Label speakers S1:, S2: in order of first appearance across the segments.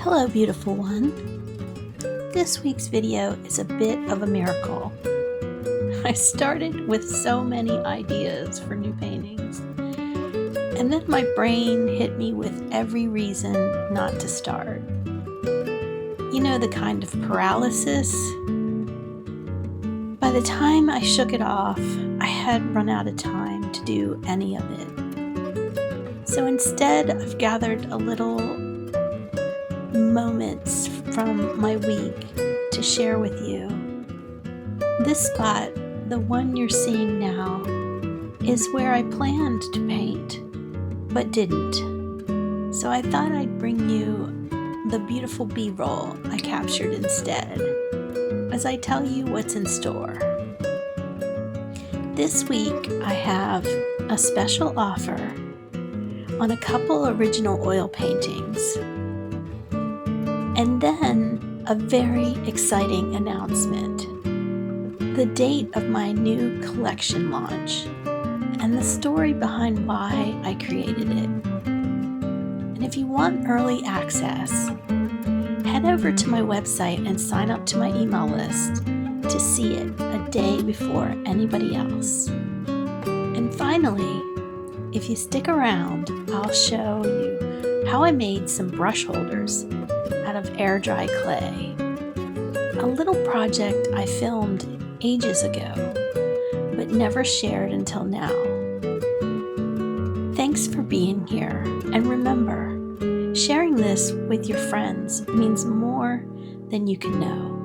S1: Hello, beautiful one. This week's video is a bit of a miracle. I started with so many ideas for new paintings, and then my brain hit me with every reason not to start. You know, the kind of paralysis. By the time I shook it off, I had run out of time to do any of it. So instead, I've gathered a little moments from my week to share with you. This spot, the one you're seeing now, is where I planned to paint, but didn't. So I thought I'd bring you the beautiful B-roll I captured instead, as I tell you what's in store. This week I have a special offer on a couple original oil paintings, and then a very exciting announcement: the date of my new collection launch and the story behind why I created it. And if you want early access, head over to my website and sign up to my email list to see it a day before anybody else. And finally, if you stick around, I'll show you how I made some brush holders out of air dry clay, a little project I filmed ages ago, but never shared until now. Thanks for being here, and remember, sharing this with your friends means more than you can know.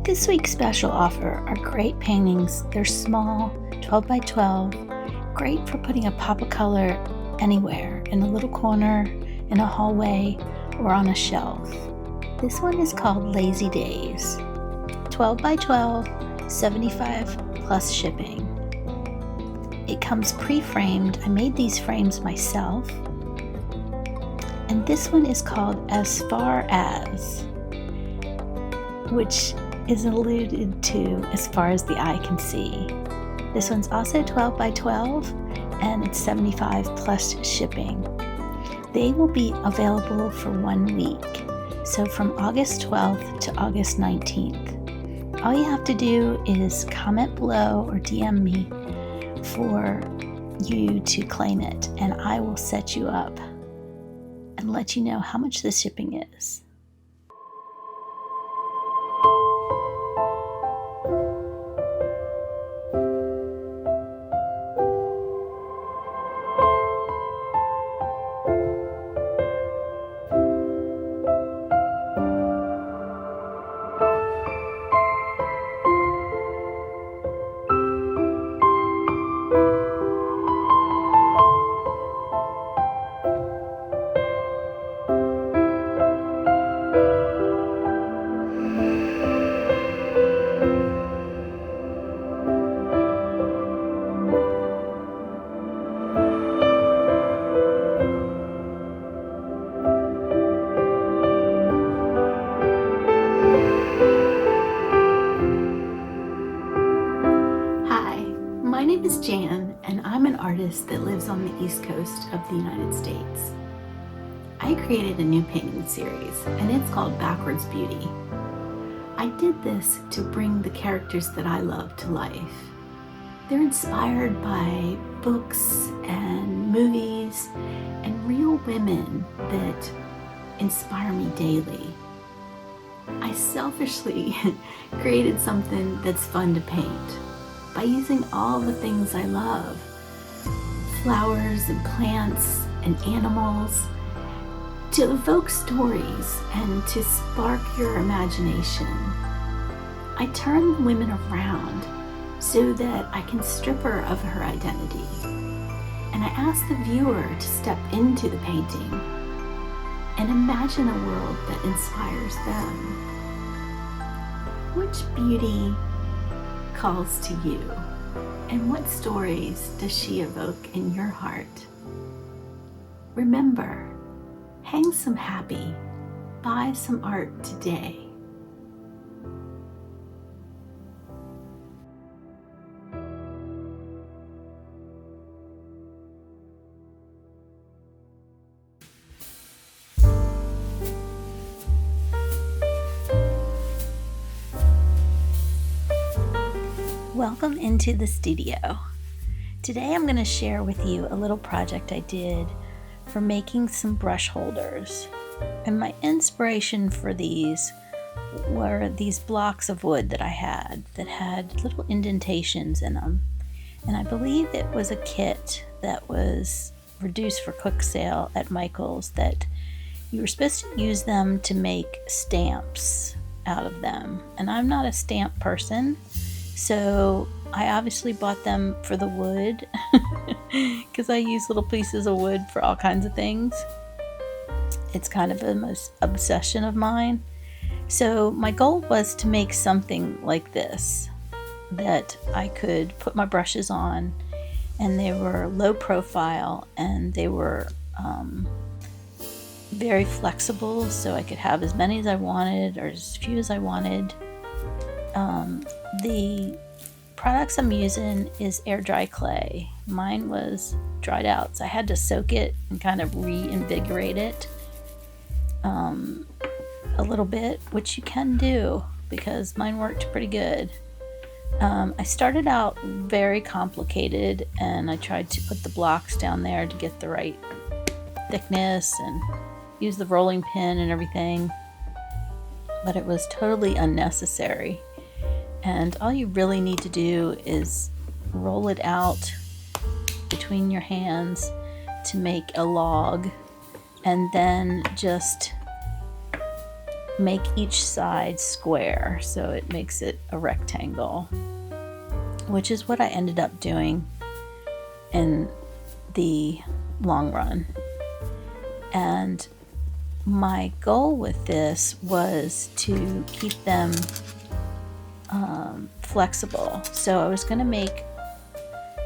S1: This week's special offer are great paintings. They're small, 12 by 12, great for putting a pop of color anywhere, in a little corner, in a hallway, or on a shelf. This one is called Lazy Days. 12 by 12, 75 plus shipping. It comes pre-framed. I made these frames myself. And this one is called As Far As, which is alluded to as far as the eye can see. This one's also 12 by 12, and it's 75 plus shipping. They will be available for 1 week, so from August 12th to August 19th. All you have to do is comment below or DM me for you to claim it, and I will set you up and let you know how much the shipping is. My name is Jan, and I'm an artist that lives on the East Coast of the United States. I created a new painting series, and it's called Backwards Beauty. I did this to bring the characters that I love to life. They're inspired by books and movies and real women that inspire me daily. I selfishly created something that's fun to paint by using all the things I love: flowers and plants and animals, to evoke stories and to spark your imagination. I turn the women around so that I can strip her of her identity, and I ask the viewer to step into the painting and imagine a world that inspires them. Which beauty calls to you, and what stories does she evoke in your heart? Remember, hang some happy, buy some art today. Welcome into the studio. Today I'm going to share with you a little project I did for making some brush holders. And my inspiration for these were these blocks of wood that I had that had little indentations in them. And I believe it was a kit that was reduced for quick sale at Michael's, that you were supposed to use them to make stamps out of them. And I'm not a stamp person, so I obviously bought them for the wood because I use little pieces of wood for all kinds of things. It's kind of an obsession of mine. So my goal was to make something like this that I could put my brushes on, and they were low profile and they were very flexible, so I could have as many as I wanted or as few as I wanted. The products I'm using is air dry clay. Mine was dried out, so I had to soak it and kind of reinvigorate it a little bit, which you can do because mine worked pretty good. I started out very complicated, and I tried to put the blocks down there to get the right thickness and use the rolling pin and everything, but it was totally unnecessary. And all you really need to do is roll it out between your hands to make a log, and then just make each side square so it makes it a rectangle, which is what I ended up doing in the long run. And my goal with this was to keep them flexible. So I was going to make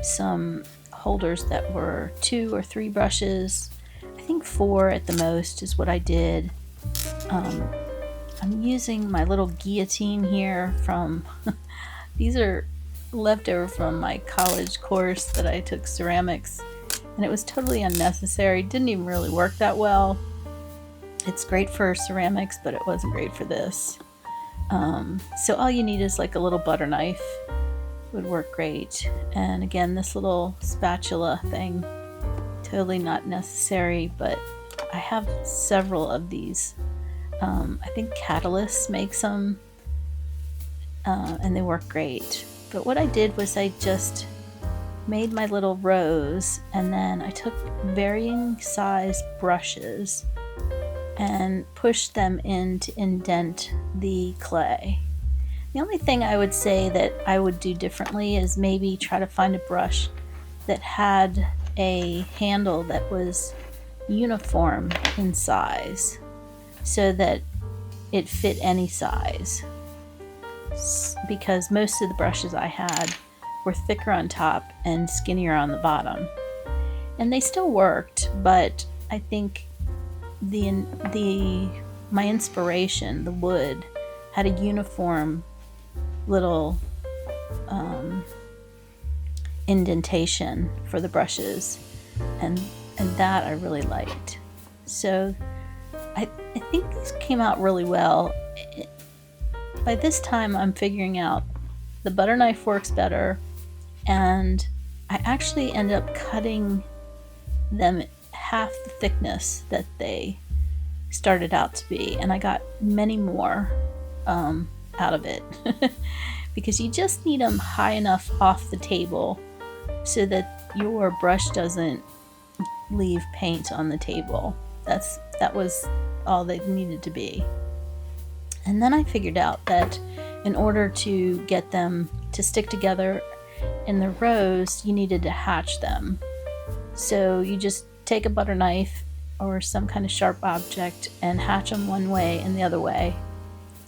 S1: some holders that were 2 or 3 brushes. I think 4 at the most is what I did. I'm using my little guillotine here from these are leftover from my college course that I took, ceramics, and it was totally unnecessary. Didn't even really work that well. It's great for ceramics, but it wasn't great for this. So all you need is like a little butter knife, would work great. And again, this little spatula thing, totally not necessary, but I have several of these. I think Catalyst makes them, and they work great. But what I did was I just made my little rows, and then I took varying size brushes and pushed them in to indent the clay. The only thing I would say that I would do differently is maybe try to find a brush that had a handle that was uniform in size so that it fit any size, because most of the brushes I had were thicker on top and skinnier on the bottom, and they still worked, but I think my inspiration, the wood, had a uniform little indentation for the brushes, and that I really liked. So I think these came out really well. By this time I'm figuring out the butter knife works better, and I actually ended up cutting them half the thickness that they started out to be, and I got many more out of it because you just need them high enough off the table so that your brush doesn't leave paint on the table. That was all they needed to be. And then I figured out that in order to get them to stick together in the rows, you needed to hatch them. So you just take a butter knife or some kind of sharp object and hatch them one way and the other way.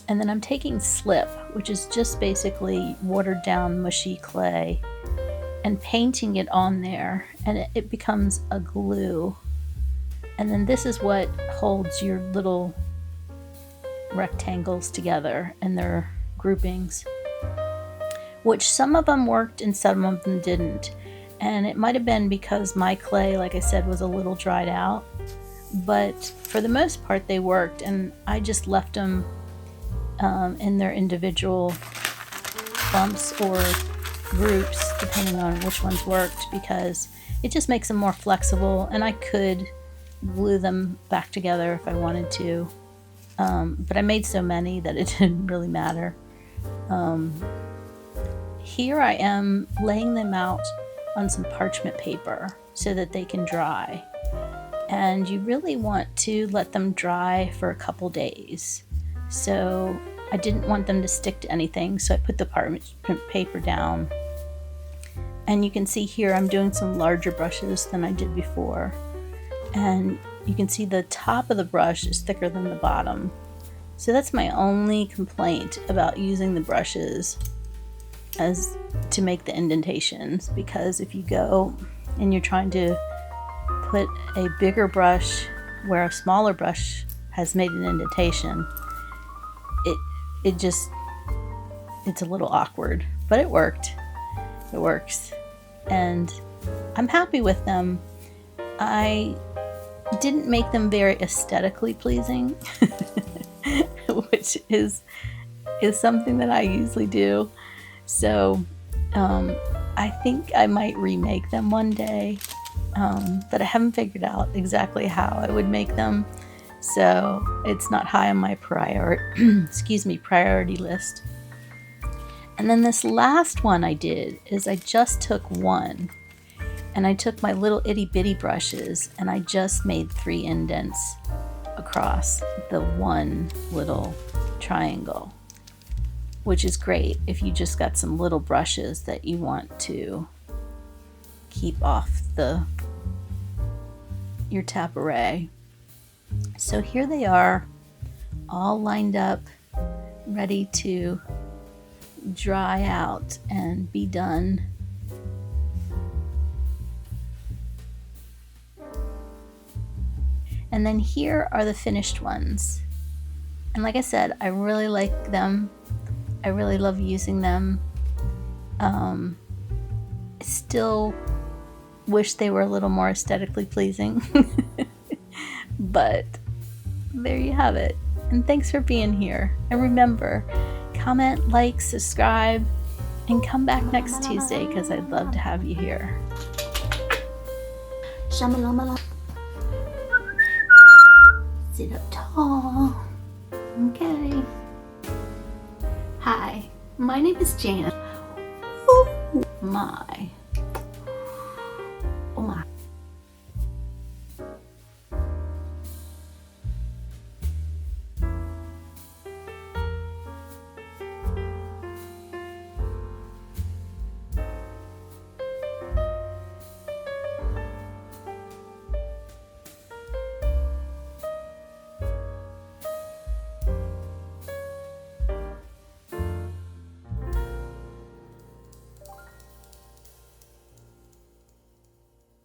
S1: And then I'm taking slip, which is just basically watered down mushy clay, and painting it on there, and it becomes a glue. And then this is what holds your little rectangles together and their groupings, which some of them worked and some of them didn't. And it might have been because my clay, like I said, was a little dried out, but for the most part they worked, and I just left them in their individual bumps or
S2: groups depending on which ones worked, because it just makes them more flexible, and I could glue them back together if I wanted to, but I made so many that it didn't really matter. Here I am laying them out on some parchment paper so that they can dry, and you really want to let them dry for a couple days. So I didn't want them to stick to anything, so I put the parchment paper down, and you can see here I'm doing some larger brushes than I did before, and you can see the top of the brush is thicker than the bottom. So that's my only complaint about using the brushes as to make the indentations, because if you go and you're trying to put a bigger brush where a smaller brush has made an indentation, it's a little awkward, but it worked. It works, and I'm happy with them. I didn't make them very aesthetically pleasing, which is something that I usually do. So I think I might remake them one day, but I haven't figured out exactly how I would make them. So it's not high on my priority list. And then this last one I did is I just took one, and I took my little itty bitty brushes, and I just made 3 indents across the one little triangle, which is great if you just got some little brushes that you want to keep off your tapperée. So here they are, all lined up, ready to dry out and be done. And then here are the finished ones. And like I said, I really like them. I really love using them. I still wish they were a little more aesthetically pleasing. But there you have it. And thanks for being here. And remember, comment, like, subscribe, and come back next Tuesday, because I'd love to have you here.
S1: Shamalama. Sit up tall. Okay. Hi, my name is Jan. Oh my.